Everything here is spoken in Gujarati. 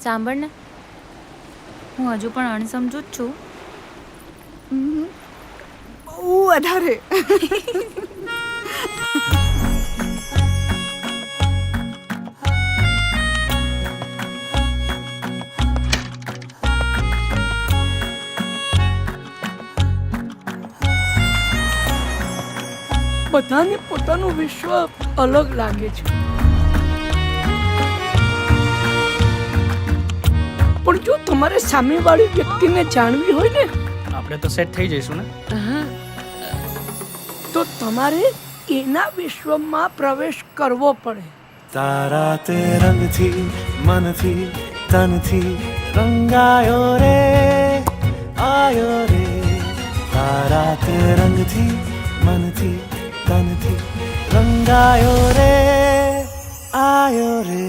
સાંભળ ને, હું હજુ પણ અણસમજુ જ છું. બહુ વધારે. બધાને પોતાનું વિશ્વ અલગ લાગે છે, પણ જો તમારે સામેવાળી વ્યક્તિને જાણવી હોય ને, આપણે તો સેટ થઈ જઈશું ને. તો તમારે એના વિશ્વમાં પ્રવેશ કરવો પડે. તારા તે રંગથી મનથી તનથી રંગાયો રે આયો રે. તારા તે રંગથી મનથી તનથી રંગાયો રે આયો રે.